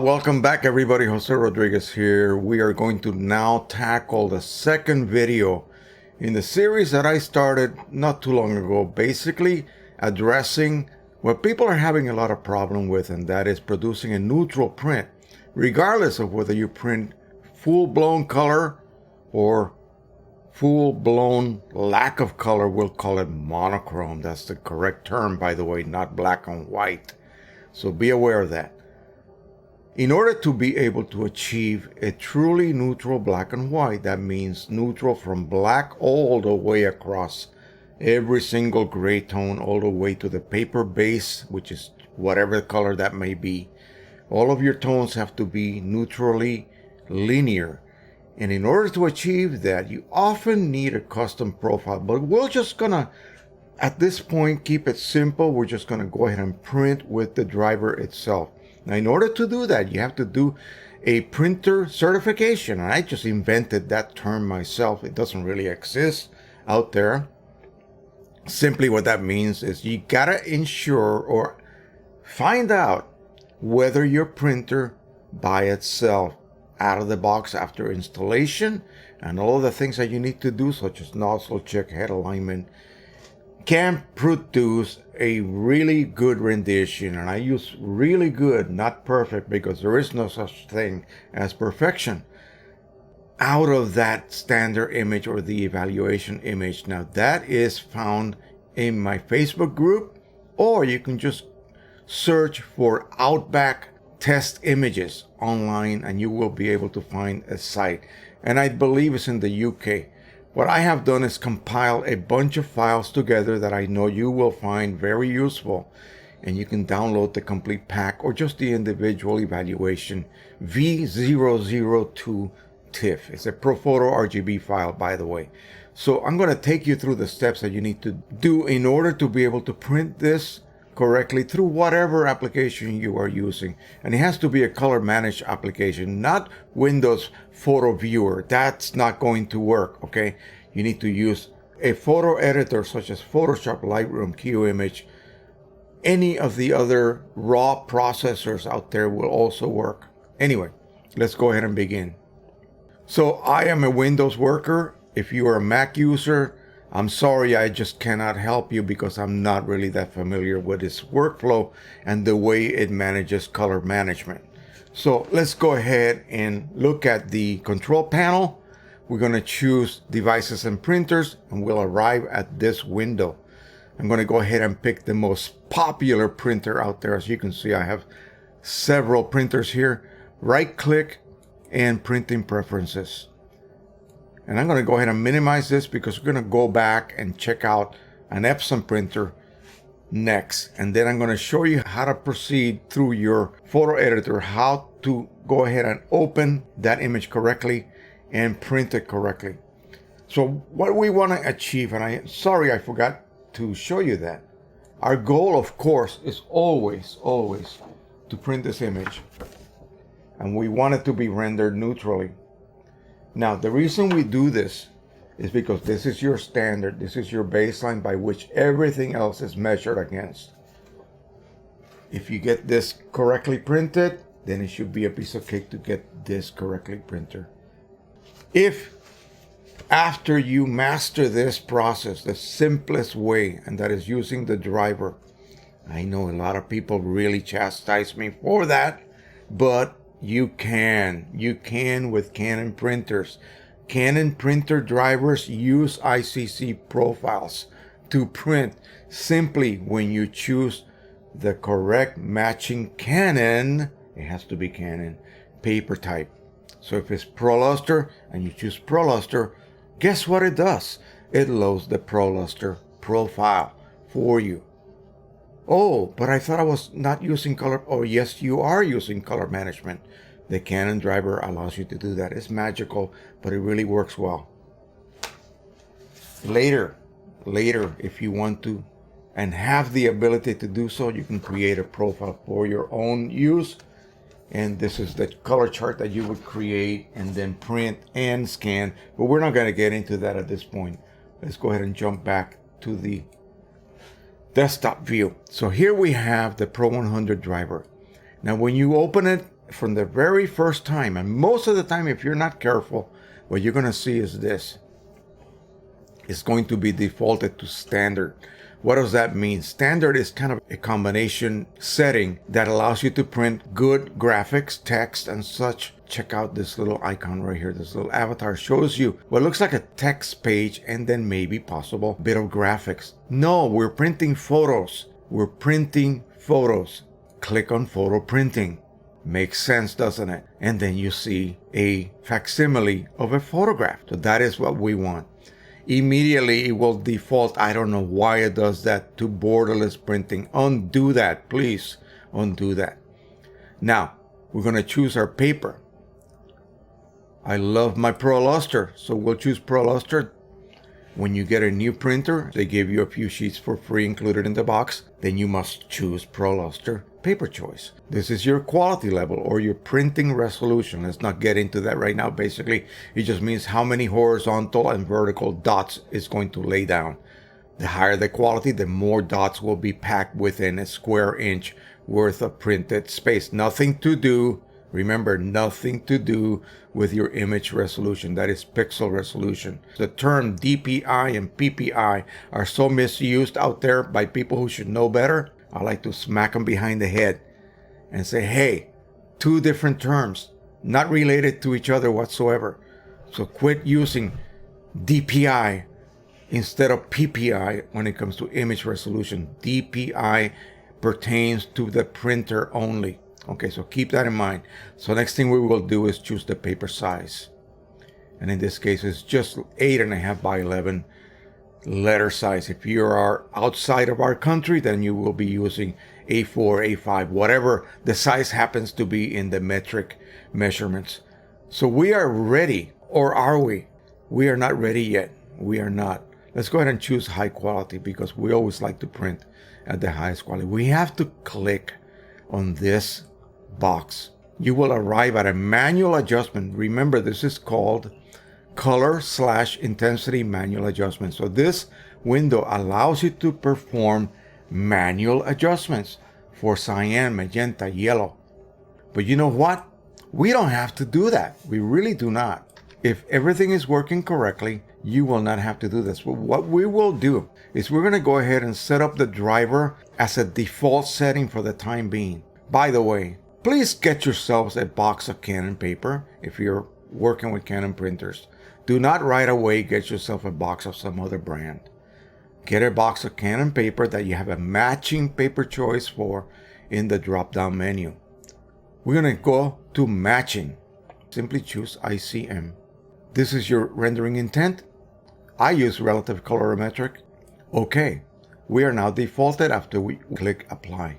Welcome back everybody. Jose Rodriguez here. We are going to now tackle the second video in the series that I started not too long ago, basically addressing what people are having a lot of problem with, and that is producing a neutral print, regardless of whether you print full-blown color or full-blown lack of color. We'll call it monochrome. That's the correct term, by the way, not black and white. So be aware of that. In order to be able to achieve a truly neutral black and white, that means neutral from black all the way across every single gray tone, all the way to the paper base, which is whatever color that may be. All of your tones have to be neutrally linear. And in order to achieve that, you often need a custom profile. But we're just gonna, at this point, keep it simple. We're just gonna go ahead and print with the driver itself. Now, in order to do that, you have to do a printer certification. And I just invented that term myself. It doesn't really exist out there. Simply what that means is you gotta ensure or find out whether your printer by itself, out of the box after installation, and all of the things that you need to do, such as nozzle check, head alignment, can produce a really good rendition. And I use really good, not perfect, because there is no such thing as perfection, out of that standard image or the evaluation image. Now that is found in my Facebook group, or you can just search for Outback test images online and you will be able to find a site. And I believe it's in the UK. What I have done is compile a bunch of files together that I know you will find very useful, and you can download the complete pack or just the individual evaluation V002 TIFF. It's a Profoto RGB file, by the way. So I'm going to take you through the steps that you need to do in order to be able to print this correctly through whatever application you are using. And it has to be a color managed application, not Windows Photo Viewer. That's not going to work, okay? You need to use a photo editor such as Photoshop, Lightroom, QImage. Any of the other raw processors out there will also work. Anyway, let's go ahead and begin. So I am a Windows worker. If you are a Mac user, I'm sorry, I just cannot help you because I'm not really that familiar with its workflow and the way it manages color management. So let's go ahead and look at the control panel. We're going to choose devices and printers, and we'll arrive at this window. I'm going to go ahead and pick the most popular printer out there. As you can see, I have several printers here. Right click and printing preferences. And I'm going to go ahead and minimize this because we're going to go back and check out an Epson printer next. And then I'm going to show you how to proceed through your photo editor, how to go ahead and open that image correctly and print it correctly. So what we want to achieve, and I'm sorry I forgot to show you that. Our goal, of course, is always to print this image. And we want it to be rendered neutrally. Now, the reason we do this is because this is your standard. This is your baseline by which everything else is measured against. If you get this correctly printed, then it should be a piece of cake to get this correctly printed. If after you master this process, the simplest way, and that is using the driver, I know a lot of people really chastise me for that, but you can with Canon printers. Canon printer drivers use ICC profiles to print simply when you choose the correct matching Canon. It has to be Canon paper type. So if it's ProLuster and you choose ProLuster, guess what it does? It loads the ProLuster profile for you. Oh, but I thought I was not using color. Oh, yes, you are using color management. The Canon driver allows you to do that. It's magical, but it really works well. Later, if you want to and have the ability to do so, you can create a profile for your own use And this is the color chart that you would create and then print and scan. But we're not going to get into that at this point. Let's go ahead and jump back to the desktop view. So here we have the Pro 100 driver. Now when you open it from the very first time, and most of the time if you're not careful, what you're going to see is this. It's going to be defaulted to standard. What does that mean? Standard is kind of a combination setting that allows you to print good graphics, text, and such. Check out this little icon right here. This little avatar shows you what looks like a text page and then maybe possible bit of graphics. No, we're printing photos. We're printing photos. Click on photo printing. Makes sense, doesn't it? And then you see a facsimile of a photograph. So that is what we want. Immediately it will default, I don't know why it does that, to borderless printing. Undo that, please. Undo that. Now, we're going to choose our paper. I love my ProLuster, so we'll choose ProLuster. When you get a new printer, they give you a few sheets for free included in the box. Then you must choose ProLuster Paper Choice. This is your quality level or your printing resolution. Let's not get into that right now. Basically, it just means how many horizontal and vertical dots it's going to lay down. The higher the quality, the more dots will be packed within a square inch worth of printed space. Nothing to do, remember, nothing to do with your image resolution. That is pixel resolution. The term DPI and PPI are so misused out there by people who should know better. I like to smack them behind the head and say, hey, two different terms, not related to each other whatsoever. So quit using DPI instead of PPI when it comes to image resolution. DPI pertains to the printer only. Okay, so keep that in mind. So next thing we will do is choose the paper size. And in this case, it's just 8.5 by 11 letter size. If you are outside of our country, then you will be using A4, A5, whatever the size happens to be in the metric measurements. So we are ready, or are we? We are not ready yet. We are not. Let's go ahead and choose high quality because we always like to print at the highest quality. We have to click on this box. You will arrive at a manual adjustment. Remember, this is called color/intensity manual adjustment. So this window allows you to perform manual adjustments for cyan, magenta, yellow. But you know what? We don't have to do that. We really do not. If everything is working correctly, you will not have to do this. But what we will do is we're going to go ahead and set up the driver as a default setting for the time being. By the way, please get yourselves a box of Canon paper if you're working with Canon printers. Do not right away get yourself a box of some other brand. Get a box of Canon paper that you have a matching paper choice for in the drop-down menu. We're going to go to matching. Simply choose ICM. This is your rendering intent. I use relative colorimetric. Okay, we are now defaulted after we click apply.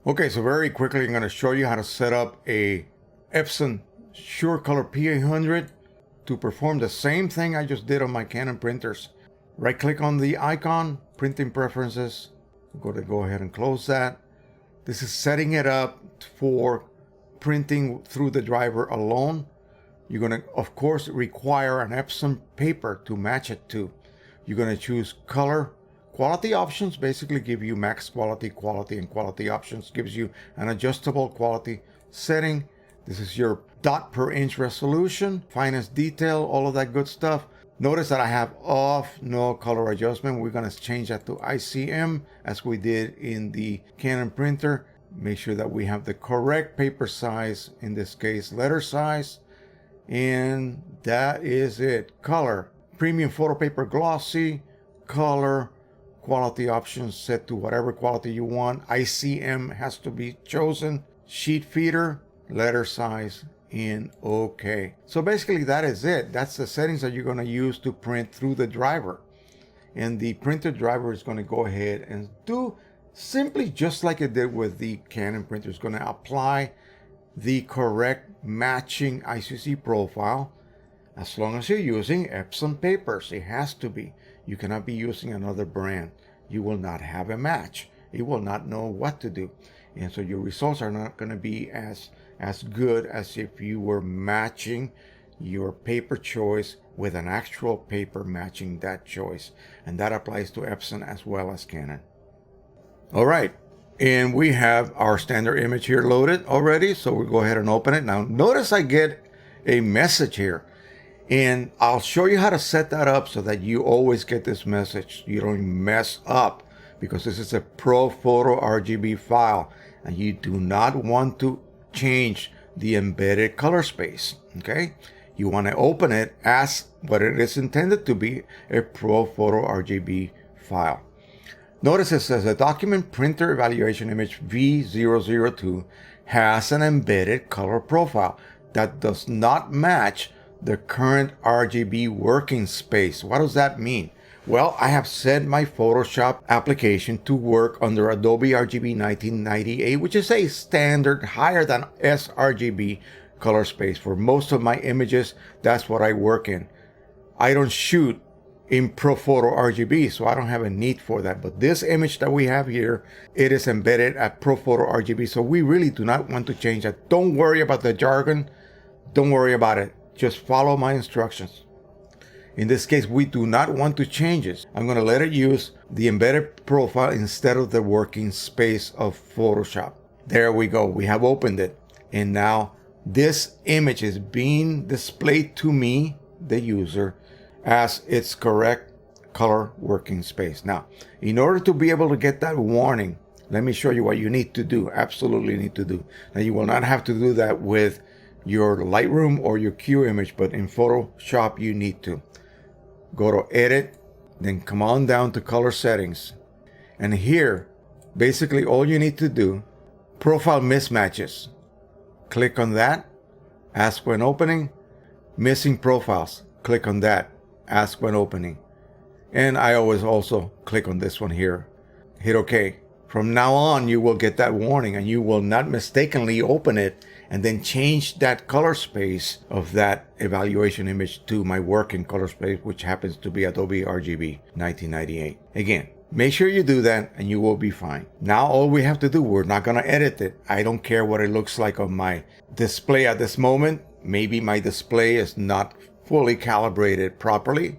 Okay, so very quickly I'm going to show you how to set up a Epson SureColor P800 to perform the same thing I just did on my Canon printers. Right click on the icon, printing preferences. I'm going to go ahead and close that. This is setting it up for printing through the driver alone. You're going to, of course, require an Epson paper to match it to. You're going to choose color. Quality options basically give you max quality, and quality options gives you an adjustable quality setting. This is your dot per inch resolution, finest detail, all of that good stuff. Notice that I have off, no color adjustment. We're going to change that to ICM as we did in the Canon printer. Make sure that we have the correct paper size, in this case, letter size. And that is it. Color, premium photo paper glossy, color, quality options set to whatever quality you want. ICM has to be chosen. Sheet feeder, letter size, and OK. So basically that is it. That's the settings that you're going to use to print through the driver. And the printer driver is going to go ahead and do simply just like it did with the Canon printer. It's going to apply the correct matching ICC profile as long as you're using Epson papers. It has to be. You cannot be using another brand. You will not have a match. It will not know what to do. And so your results are not going to be as good as if you were matching your paper choice with an actual paper matching that choice. And that applies to Epson as well as Canon. All right. And we have our standard image here loaded already. So we'll go ahead and open it. Now, notice I get a message here. And I'll show you how to set that up so that you always get this message. You don't mess up, because this is a ProPhoto RGB file and you do not want to change the embedded color space. Okay. You want to open it as what it is intended to be, a ProPhoto RGB file. Notice it says the document printer evaluation image V002 has an embedded color profile that does not match the current RGB working space. What does that mean? Well, I have set my Photoshop application to work under Adobe RGB 1998, which is a standard higher than sRGB color space. For most of my images, that's what I work in. I don't shoot in ProPhoto RGB, so I don't have a need for that. But this image that we have here, it is embedded at ProPhoto RGB, so we really do not want to change that. Don't worry about the jargon. Don't worry about it. Just follow my instructions. In this case, we do not want to change it. I'm going to let it use the embedded profile instead of the working space of Photoshop. There we go. We have opened it. And now this image is being displayed to me, the user, as its correct color working space. Now, in order to be able to get that warning, let me show you what you need to do. Absolutely need to do. Now, you will not have to do that with your Lightroom or your Q image, but in Photoshop you need to go to edit, then come on down to color settings, and here basically all you need to do, profile mismatches, click on that, ask when opening, missing profiles, click on that, ask when opening, and I always also click on this one here, hit OK. From now on you will get that warning and you will not mistakenly open it and then change that color space of that evaluation image to my working color space, which happens to be Adobe RGB 1998. Again, make sure you do that and you will be fine. Now all we have to do, we're not going to edit it. I don't care what it looks like on my display at this moment. Maybe my display is not fully calibrated properly.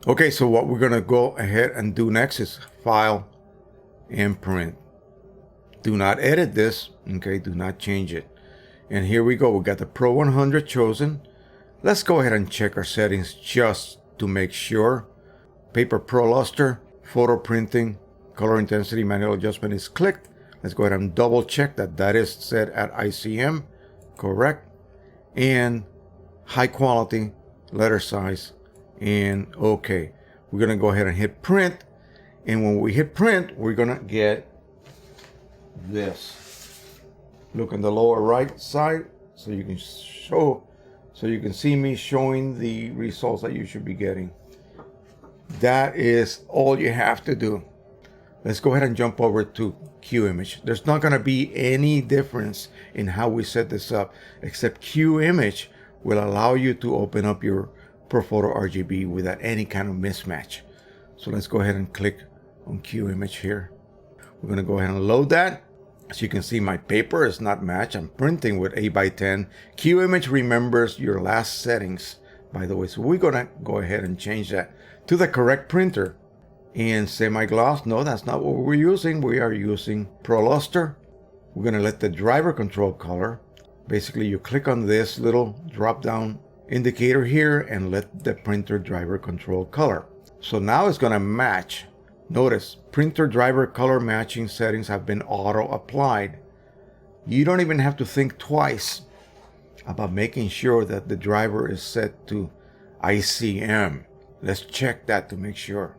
Okay, so what we're going to go ahead and do next is File and Print. Do not edit this, okay? Do not change it. And here we go. We got the Pro 100 chosen. Let's go ahead and check our settings just to make sure. Paper Pro Luster, photo printing, color intensity, manual adjustment is clicked. Let's go ahead and double check that that is set at ICM, correct. And high quality, letter size, and okay. We're gonna go ahead and hit print. And when we hit print, we're gonna get this. Look on the lower right side so you can see me showing the results that you should be getting. That is all you have to do. Let's go ahead and jump over to Q image. There's not going to be any difference in how we set this up, except Q image will allow you to open up your ProPhoto RGB without any kind of mismatch. So let's go ahead and click on Q image here. We're going to go ahead and load that. As you can see, my paper is not matched. I'm printing with 8x10. Q image remembers your last settings, by the way. So we're going to go ahead and change that to the correct printer. And semi-gloss, no, that's not what we're using. We are using Pro Luster. We're going to let the driver control color. Basically, you click on this little drop-down indicator here and let the printer driver control color. So now it's going to match. Notice, printer driver color matching settings have been auto-applied. You don't even have to think twice about making sure that the driver is set to ICM. Let's check that to make sure.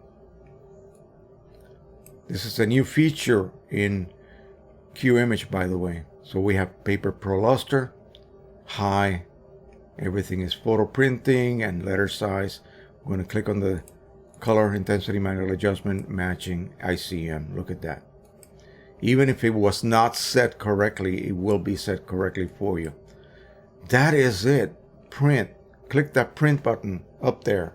This is a new feature in Q image, by the way. So we have Paper Pro Luster, high, everything is photo printing and letter size. We're going to click on the color intensity manual adjustment matching ICM. Look at that. Even if it was not set correctly, it will be set correctly for you. That is it. Print. Click that print button up there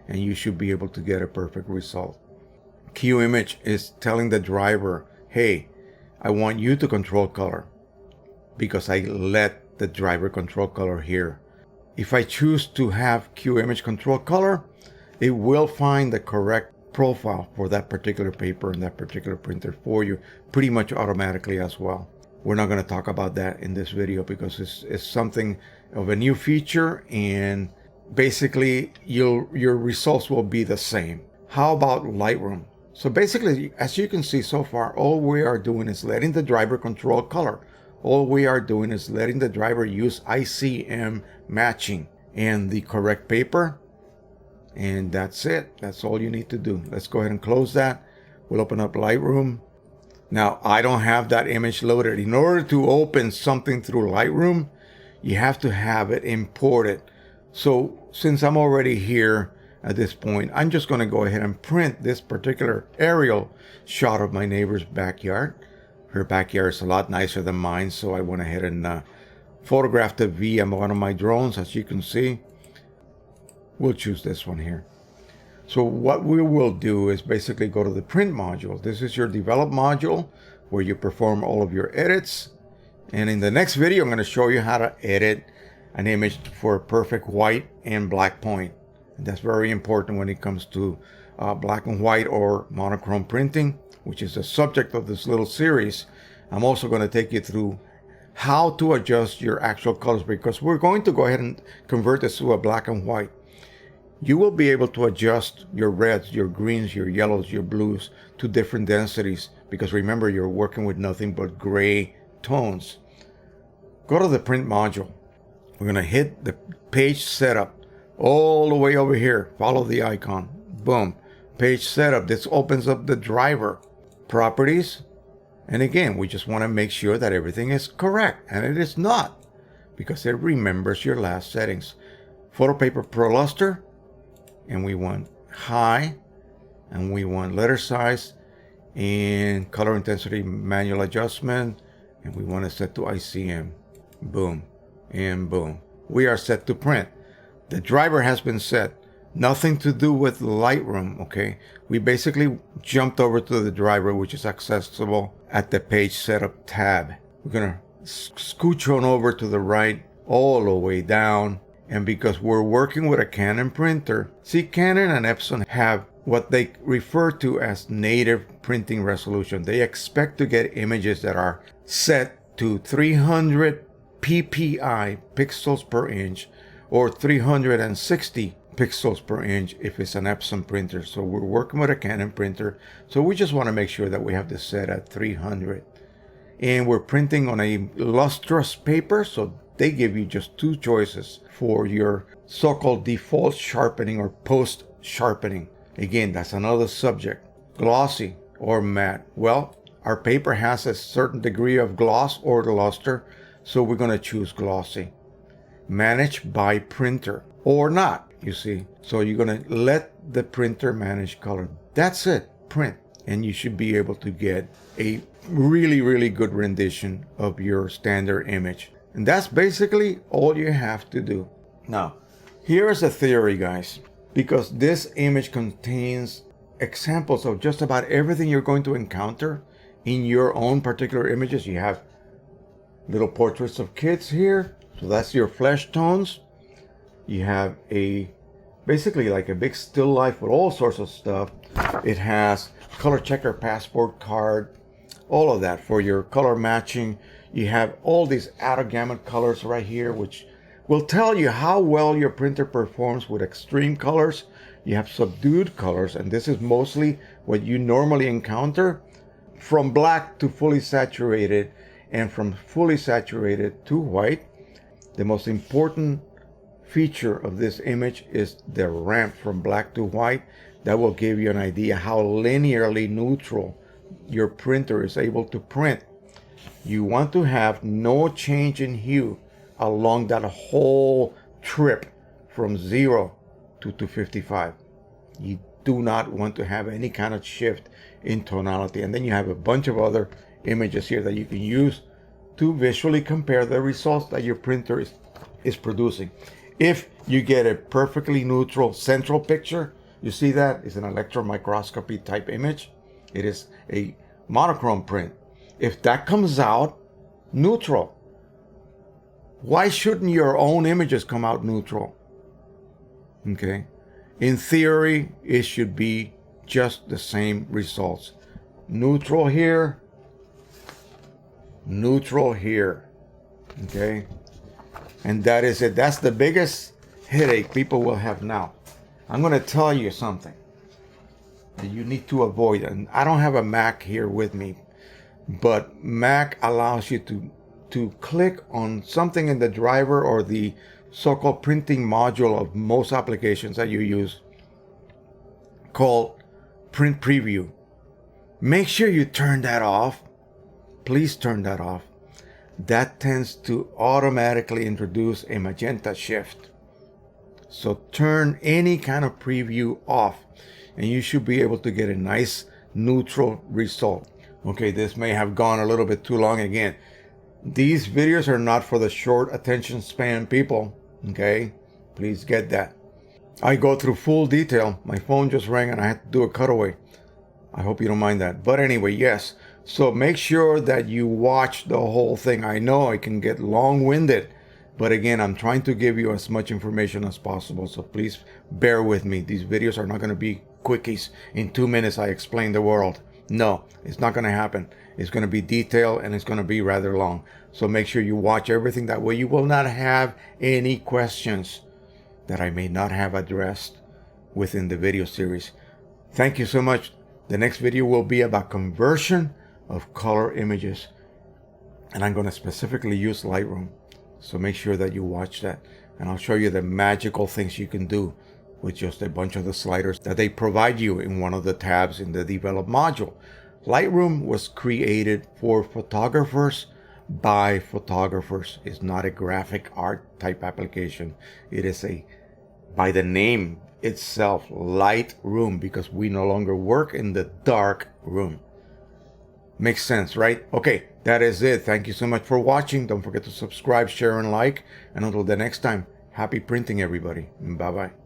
and you should be able to get a perfect result. Q image is telling the driver, hey, I want you to control color because I let the driver control color here. If I choose to have QImage control color, it will find the correct profile for that particular paper and that particular printer for you pretty much automatically as well. We're not going to talk about that in this video because it's something of a new feature, and basically your results will be the same. How about Lightroom? So basically, as you can see so far, all we are doing is letting the driver control color. All we are doing is letting the driver use ICM matching and the correct paper. And that's it. That's all you need to do. Let's go ahead and close that. We'll open up Lightroom. Now, I don't have that image loaded. In order to open something through Lightroom, you have to have it imported. So since I'm already here at this point, I'm just going to go ahead and print this particular aerial shot of my neighbor's backyard. Her backyard is a lot nicer than mine, so I went ahead and photographed it via one of my drones, as you can see. We'll choose this one here. So what we will do is basically go to the print module. This is your develop module where you perform all of your edits. And in the next video, I'm going to show you how to edit an image for a perfect white and black point. And that's very important when it comes to black and white or monochrome printing, which is the subject of this little series. I'm also going to take you through how to adjust your actual colors, because we're going to go ahead and convert this to a black and white. You will be able to adjust your reds, your greens, your yellows, your blues to different densities, because remember, you're working with nothing but gray tones. Go to the print module. We're going to hit the page setup all the way over here. Follow the icon. Boom. Page setup. This opens up the driver. Properties. And again, we just want to make sure that everything is correct. And it is not, because it remembers your last settings. Photo paper pro luster. And we want high, and we want letter size and color intensity manual adjustment, and we want to set to ICM. Boom and boom. We are set to print. The driver has been set. Nothing to do with Lightroom, okay? We basically jumped over to the driver, which is accessible at the page setup tab. We're gonna scooch on over to the right all the way down. And because we're working with a Canon printer, see, Canon and Epson have what they refer to as native printing resolution. They expect to get images that are set to 300 ppi, pixels per inch, or 360 pixels per inch if it's an Epson printer. So we're working with a Canon printer, so we just want to make sure that we have this set at 300. And we're printing on a lustrous paper, so they give you just two choices for your so-called default sharpening or post sharpening. Again, that's another subject. Glossy or matte. Well, our paper has a certain degree of gloss or luster, so we're going to choose glossy. Manage by printer or not, you see. So you're going to let the printer manage color. That's it. Print. And you should be able to get a really, really good rendition of your standard image. And that's basically all you have to do. Now, here's a theory, guys. Because this image contains examples of just about everything you're going to encounter in your own particular images. You have little portraits of kids here. So that's your flesh tones. You have basically like a big still life with all sorts of stuff. It has color checker passport card, all of that for your color matching. You have all these out of gamut colors right here, which will tell you how well your printer performs with extreme colors. You have subdued colors, and this is mostly what you normally encounter, from black to fully saturated, and from fully saturated to white. The most important feature of this image is the ramp from black to white. That will give you an idea how linearly neutral your printer is able to print. You want to have no change in hue along that whole trip from 0 to 255. You do not want to have any kind of shift in tonality. And then you have a bunch of other images here that you can use to visually compare the results that your printer is producing. If you get a perfectly neutral central picture, you see that is an electron microscopy type image. It is a monochrome print. If that comes out neutral, why shouldn't your own images come out neutral? Okay. In theory, it should be just the same results. Neutral here, neutral here. Okay. And that is it. That's the biggest headache people will have now. I'm going to tell you something that you need to avoid. And I don't have a Mac here with me, but Mac allows you to click on something in the driver or the so-called printing module of most applications that you use called Print Preview. Make sure you turn that off. Please turn that off. That tends to automatically introduce a magenta shift. So turn any kind of preview off and you should be able to get a nice neutral result. Okay, this may have gone a little bit too long again. These videos are not for the short attention span people. Okay, please get that. I go through full detail. My phone just rang and I had to do a cutaway. I hope you don't mind that. But anyway, yes. So make sure that you watch the whole thing. I know I can get long-winded, but again, I'm trying to give you as much information as possible. So please bear with me. These videos are not going to be quickies. In 2 minutes, I explain the world. No, it's not going to happen. It's going to be detailed and it's going to be rather long. So make sure you watch everything. That way you will not have any questions that I may not have addressed within the video series. Thank you so much. The next video will be about conversion of color images. And I'm going to specifically use Lightroom. So make sure that you watch that. And I'll show you the magical things you can do with just a bunch of the sliders that they provide you in one of the tabs in the Develop module. Lightroom was created for photographers by photographers. It's not a graphic art type application. It is a, by the name itself, light room, because we no longer work in the dark room. Makes sense, right? Okay, that is it. Thank you so much for watching. Don't forget to subscribe, share, and like. And until the next time, happy printing, everybody. Bye-bye.